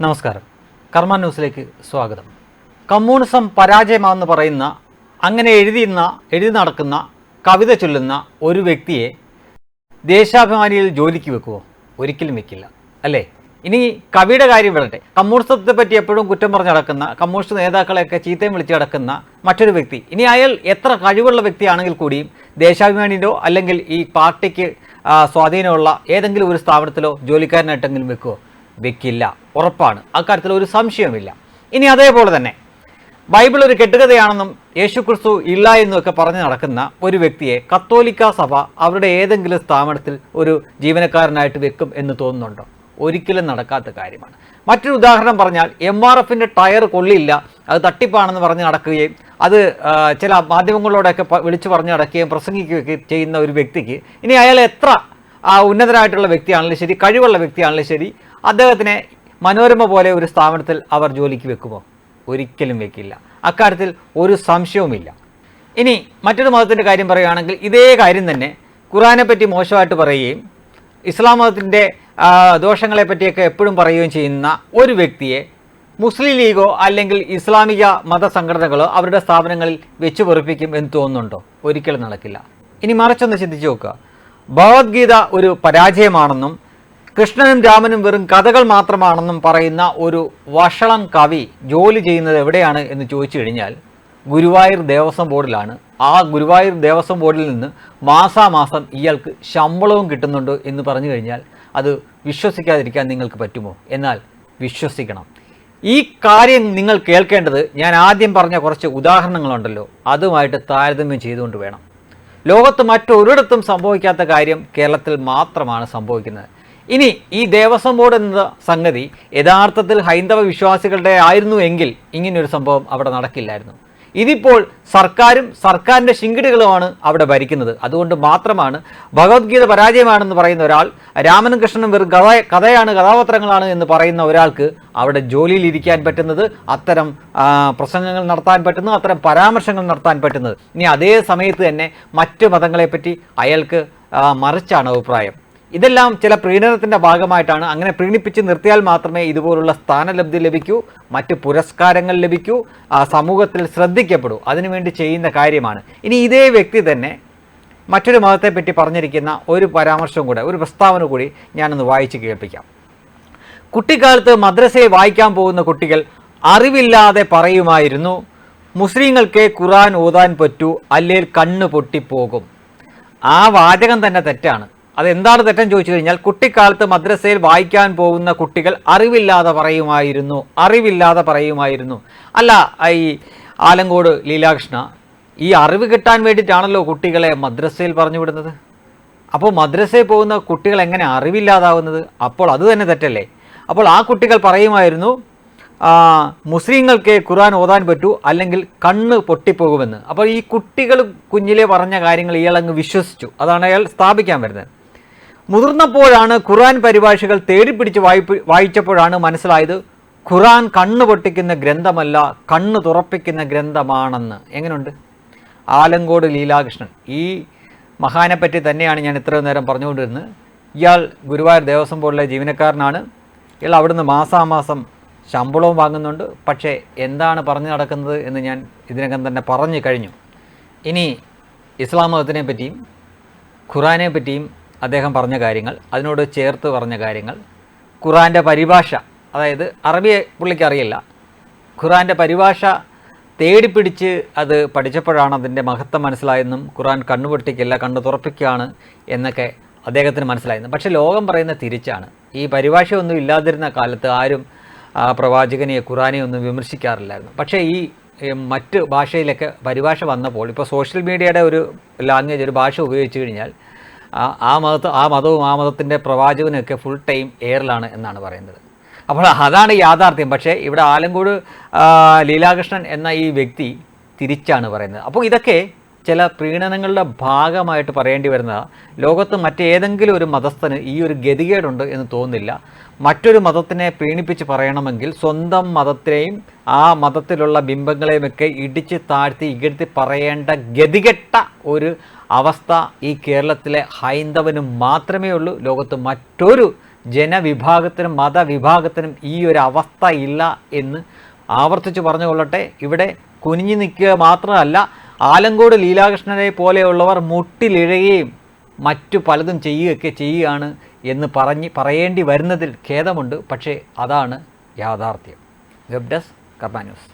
നമസ്കാരം. കർമ്മ ന്യൂസിലേക്ക് സ്വാഗതം. കമ്മ്യൂണിസം പരാജയമാണെന്ന് പറയുന്ന, അങ്ങനെ എഴുതി നടക്കുന്ന, കവിത ചൊല്ലുന്ന ഒരു വ്യക്തിയെ ദേശാഭിമാനിയിൽ ജോലിക്ക് വെക്കുമോ? ഒരിക്കലും വെക്കില്ല, അല്ലേ? ഇനി കവിയുടെ കാര്യം വരട്ടെ. കമ്മ്യൂണിസത്തെ പറ്റി എപ്പോഴും കുറ്റം പറഞ്ഞ് നടക്കുന്ന, കമ്മ്യൂണിസ്റ്റ് നേതാക്കളെയൊക്കെ ചീത്തയും വിളിച്ച് നടക്കുന്ന മറ്റൊരു വ്യക്തി, ഇനി അയാൾ എത്ര കഴിവുള്ള വ്യക്തിയാണെങ്കിൽ കൂടിയും ദേശാഭിമാനിയിലോ അല്ലെങ്കിൽ ഈ പാർട്ടിക്ക് സ്വാധീനമുള്ള ഏതെങ്കിലും ഒരു സ്ഥാപനത്തിലോ ജോലിക്കാരനായിട്ടെങ്കിലും വെക്കുമോ? വെക്കില്ല, ഉറപ്പാണ്. അക്കാര്യത്തിൽ ഒരു സംശയവുമില്ല. ഇനി അതേപോലെ തന്നെ ബൈബിൾ ഒരു കെട്ടുകഥയാണെന്നും യേശുക്രിസ്തു ഇല്ല എന്നുമൊക്കെ പറഞ്ഞ് നടക്കുന്ന ഒരു വ്യക്തിയെ കത്തോലിക്ക സഭ അവരുടെ ഏതെങ്കിലും സ്ഥാപനത്തിൽ ഒരു ജീവനക്കാരനായിട്ട് വെക്കും എന്ന് തോന്നുന്നുണ്ടോ? ഒരിക്കലും നടക്കാത്ത കാര്യമാണ്. മറ്റൊരു ഉദാഹരണം പറഞ്ഞാൽ, MRFൻ്റെ ടയർ കൊള്ളില്ല, അത് തട്ടിപ്പാണെന്ന് പറഞ്ഞ് നടക്കുകയും അത് ചില മാധ്യമങ്ങളോടൊക്കെ വിളിച്ചു പറഞ്ഞ് നടക്കുകയും പ്രസംഗിക്കുകയൊക്കെ ചെയ്യുന്ന ഒരു വ്യക്തിക്ക് ഇനി അയാൾ എത്ര ഉന്നതരായിട്ടുള്ള വ്യക്തിയാണെങ്കിലും ശരി, കഴിവുള്ള ആണെങ്കിലും ശരി, അദ്ദേഹത്തിനെ മനോരമ പോലെ ഒരു സ്ഥാപനത്തിൽ അവർ ജോലിക്ക് വെക്കുമോ? ഒരിക്കലും വെക്കില്ല. അക്കാര്യത്തിൽ ഒരു സംശയവുമില്ല. ഇനി മറ്റൊരു മതത്തിൻ്റെ കാര്യം പറയുകയാണെങ്കിൽ ഇതേ കാര്യം തന്നെ ഖുർആനെ പറ്റി മോശമായിട്ട് പറയുകയും ഇസ്ലാം മതത്തിൻ്റെ ദോഷങ്ങളെ പറ്റിയൊക്കെ എപ്പോഴും പറയുകയും ചെയ്യുന്ന ഒരു വ്യക്തിയെ മുസ്ലിം ലീഗോ അല്ലെങ്കിൽ ഇസ്ലാമിക മതസംഘടനകളോ അവരുടെ സ്ഥാപനങ്ങളിൽ വെച്ച് പൊറിപ്പിക്കും എന്ന് തോന്നുന്നുണ്ടോ? ഒരിക്കലും നടക്കില്ല. ഇനി മറിച്ചൊന്ന് ചിന്തിച്ചു നോക്കുക. ഭഗവത്ഗീത ഒരു പരാജയമാണെന്നും കൃഷ്ണനും രാമനും വെറും കഥകൾ മാത്രമാണെന്നും പറയുന്ന ഒരു വഷളൻ കവി ജോലി ചെയ്യുന്നത് എവിടെയാണ് എന്ന് ചോദിച്ചു കഴിഞ്ഞാൽ ഗുരുവായൂർ ദേവസ്വം ബോർഡിലാണ്. ആ ഗുരുവായൂർ ദേവസ്വം ബോർഡിൽ നിന്ന് മാസാമാസം ഇയാൾക്ക് ശമ്പളവും കിട്ടുന്നുണ്ട് എന്ന് പറഞ്ഞു കഴിഞ്ഞാൽ അത് വിശ്വസിക്കാതിരിക്കാൻ നിങ്ങൾക്ക് പറ്റുമോ? എന്നാൽ വിശ്വസിക്കണം. ഈ കാര്യം നിങ്ങൾ കേൾക്കേണ്ടത് ഞാൻ ആദ്യം പറഞ്ഞ കുറച്ച് ഉദാഹരണങ്ങളുണ്ടല്ലോ, അതുമായിട്ട് താരതമ്യം ചെയ്തുകൊണ്ട് വേണം. ലോകത്ത് മറ്റൊരിടത്തും സംഭവിക്കാത്ത കാര്യം കേരളത്തിൽ മാത്രമാണ് സംഭവിക്കുന്നത്. ഇനി ഈ ദേവസ്വം ബോർഡ് എന്ന സംഗതി യഥാർത്ഥത്തിൽ ഹൈന്ദവ വിശ്വാസികളുടെ ആയിരുന്നു എങ്കിൽ ഇങ്ങനെയൊരു സംഭവം അവിടെ നടക്കില്ലായിരുന്നു. ഇതിപ്പോൾ സർക്കാരിൻ്റെ ശിങ്കിടികളുമാണ് അവിടെ ഭരിക്കുന്നത്. അതുകൊണ്ട് മാത്രമാണ് ഭഗവത്ഗീത പരാജയമാണെന്ന് പറയുന്ന ഒരാൾ, രാമനും കൃഷ്ണനും വെറും കഥാപാത്രങ്ങളാണ് എന്ന് പറയുന്ന ഒരാൾക്ക് അവിടെ ജോലിയിൽ ഇരിക്കാൻ പറ്റുന്നത്, അത്തരം പ്രസംഗങ്ങൾ നടത്താൻ പറ്റുന്നത്, അത്തരം പരാമർശങ്ങൾ നടത്താൻ പറ്റുന്നത്. ഇനി അതേ സമയത്ത് തന്നെ മറ്റു മതങ്ങളെപ്പറ്റി അയാൾക്ക് മറിച്ചാണ് അഭിപ്രായം. ഇതെല്ലാം ചില പ്രീണനത്തിൻ്റെ ഭാഗമായിട്ടാണ്. അങ്ങനെ പ്രീണിപ്പിച്ച് നിർത്തിയാൽ മാത്രമേ ഇതുപോലുള്ള സ്ഥാനലബ്ധി ലഭിക്കൂ, മറ്റ് പുരസ്കാരങ്ങൾ ലഭിക്കൂ, സമൂഹത്തിൽ ശ്രദ്ധിക്കപ്പെടൂ. അതിനുവേണ്ടി ചെയ്യുന്ന കാര്യമാണ്. ഇനി ഇതേ വ്യക്തി തന്നെ മറ്റൊരു മതത്തെപ്പറ്റി പറഞ്ഞിരിക്കുന്ന ഒരു പരാമർശവും കൂടെ, ഒരു പ്രസ്താവന കൂടി ഞാനൊന്ന് വായിച്ച് കേൾപ്പിക്കാം. കുട്ടിക്കാലത്ത് മദ്രസയിൽ വായിക്കാൻ പോകുന്ന കുട്ടികൾ അറിവില്ലാതെ പറയുമായിരുന്നു, മുസ്ലിങ്ങൾക്ക് ഖുർആൻ ഓതാൻ പറ്റൂ, അല്ലെങ്കിൽ കണ്ണ് പൊട്ടിപ്പോകും. ആ വാചകം തന്നെ തെറ്റാണ്. അതെന്താണ് തെറ്റെന്ന് ചോദിച്ചു കഴിഞ്ഞാൽ, കുട്ടിക്കാലത്ത് മദ്രസയിൽ വായിക്കാൻ പോകുന്ന കുട്ടികൾ അറിവില്ലാതെ പറയുമായിരുന്നു. അല്ല, ഈ ആലങ്കോട് ലീലാകൃഷ്ണ, ഈ അറിവ് കിട്ടാൻ വേണ്ടിയിട്ടാണല്ലോ കുട്ടികളെ മദ്രസയിൽ പറഞ്ഞു വിടുന്നത്. അപ്പോൾ മദ്രസയിൽ പോകുന്ന കുട്ടികൾ എങ്ങനെ അറിവില്ലാതാവുന്നത്? അപ്പോൾ അത് തന്നെ തെറ്റല്ലേ? അപ്പോൾ ആ കുട്ടികൾ പറയുമായിരുന്നു, മുസ്ലിങ്ങൾക്ക് ഖുർആൻ ഓതാൻ പറ്റൂ, അല്ലെങ്കിൽ കണ്ണ് പൊട്ടിപ്പോകുമെന്ന്. അപ്പോൾ ഈ കുട്ടികൾ കുഞ്ഞിലെ പറഞ്ഞ കാര്യങ്ങൾ ഇയാളങ്ങ് വിശ്വസിച്ചു. അതാണ് അയാൾ സ്ഥാപിക്കാൻ വരുന്നത്. മുതിർന്നപ്പോഴാണ് ഖുർആൻ പരിഭാഷകൾ തേടിപ്പിടിച്ച് വായിച്ചപ്പോഴാണ് മനസ്സിലായത് ഖുർആൻ കണ്ണ് പൊട്ടിക്കുന്ന ഗ്രന്ഥമല്ല, കണ്ണ് തുറപ്പിക്കുന്ന ഗ്രന്ഥമാണെന്ന്. എങ്ങനെയുണ്ട്? ആലങ്കോട് ലീലാകൃഷ്ണൻ, ഈ മഹാനെപ്പറ്റി തന്നെയാണ് ഞാൻ ഇത്രയും നേരം പറഞ്ഞുകൊണ്ടിരുന്നത്. ഇയാൾ ഗുരുവായൂർ ദേവസ്വം ബോർഡിലെ ജീവനക്കാരനാണ്. ഇയാൾ അവിടുന്ന് മാസാമാസം ശമ്പളവും വാങ്ങുന്നുണ്ട്. പക്ഷേ എന്താണ് പറഞ്ഞു നടക്കുന്നത് എന്ന് ഞാൻ ഇതിനകം തന്നെ പറഞ്ഞു കഴിഞ്ഞു. ഇനി ഇസ്ലാം മതത്തിനെ പറ്റിയും ഖുർആനെ പറ്റിയും അദ്ദേഹം പറഞ്ഞ കാര്യങ്ങൾ, അതിനോട് ചേർത്ത് പറഞ്ഞ കാര്യങ്ങൾ, ഖുർആൻ്റെ പരിഭാഷ, അതായത് അറബിയെ പുള്ളിക്ക് അറിയില്ല, ഖുർആൻ്റെ പരിഭാഷ തേടിപ്പിടിച്ച് അത് പഠിച്ചപ്പോഴാണ് അതിൻ്റെ മഹത്വം മനസ്സിലായെന്നും ഖുർആൻ കണ്ണുപൊട്ടിക്കില്ല, കണ്ണു തുറപ്പിക്കുകയാണ് എന്നൊക്കെ അദ്ദേഹത്തിന് മനസ്സിലായിരുന്നു. പക്ഷേ ലോകം പറയുന്ന തിരിച്ചാണ്. ഈ പരിഭാഷയൊന്നും ഇല്ലാതിരുന്ന കാലത്ത് ആരും പ്രവാചകനെ ഖുർആനെ ഒന്നും വിമർശിക്കാറില്ലായിരുന്നു. പക്ഷേ ഈ മറ്റ് ഭാഷയിലൊക്കെ പരിഭാഷ വന്നപ്പോൾ, ഇപ്പോൾ സോഷ്യൽ മീഡിയയുടെ ഒരു ലാംഗ്വേജ്, ഒരു ഭാഷ ഉപയോഗിച്ച് കഴിഞ്ഞാൽ ആ മതവും ആ മതത്തിൻ്റെ പ്രവാചകനൊക്കെ ഫുൾ ടൈം എയറിലാണ് എന്നാണ് പറയുന്നത്. അപ്പോൾ അതാണ് യാഥാർത്ഥ്യം. പക്ഷേ ഇവിടെ ആലങ്കോട് ലീലാകൃഷ്ണൻ എന്ന ഈ വ്യക്തി തിരിച്ചാണ് പറയുന്നത്. അപ്പോൾ ഇതൊക്കെ ചില പ്രീണനങ്ങളുടെ ഭാഗമായിട്ട് പറയേണ്ടി വരുന്നതാണ്. ലോകത്ത് മറ്റേതെങ്കിലും ഒരു മതസ്ഥന് ഈ ഒരു ഗതികേടുണ്ട് എന്ന് തോന്നുന്നില്ല. മറ്റൊരു മതത്തിനെ പ്രീണിപ്പിച്ച് പറയണമെങ്കിൽ സ്വന്തം മതത്തെയും ആ മതത്തിലുള്ള ബിംബങ്ങളെയുമൊക്കെ ഇടിച്ച് താഴ്ത്തി ഇകഴ്ത്തി പറയേണ്ട ഗതികെട്ട ഒരു അവസ്ഥ ഈ കേരളത്തിലെ ഹൈന്ദവന് മാത്രമേ ഉള്ളൂ. ലോകത്ത് മറ്റൊരു ജനവിഭാഗത്തിനും മതവിഭാഗത്തിനും ഈ ഒരു അവസ്ഥ ഇല്ല എന്ന് ആവർത്തിച്ച് പറഞ്ഞുകൊള്ളട്ടെ. ഇവിടെ കുനിഞ്ഞു നിൽക്കുക മാത്രമല്ല, ആലങ്കോട് ലീലാകൃഷ്ണനെ പോലെയുള്ളവർ മുട്ടിലിഴയുകയും മറ്റു പലതും ചെയ്യുകയൊക്കെ ചെയ്യുകയാണ് എന്ന് പറയേണ്ടി വരുന്നതിൽ ഖേദമുണ്ട്. പക്ഷേ അതാണ് യാഥാർത്ഥ്യം. വെബ് ഡെസ്ക് കർമ്മ ന്യൂസ്.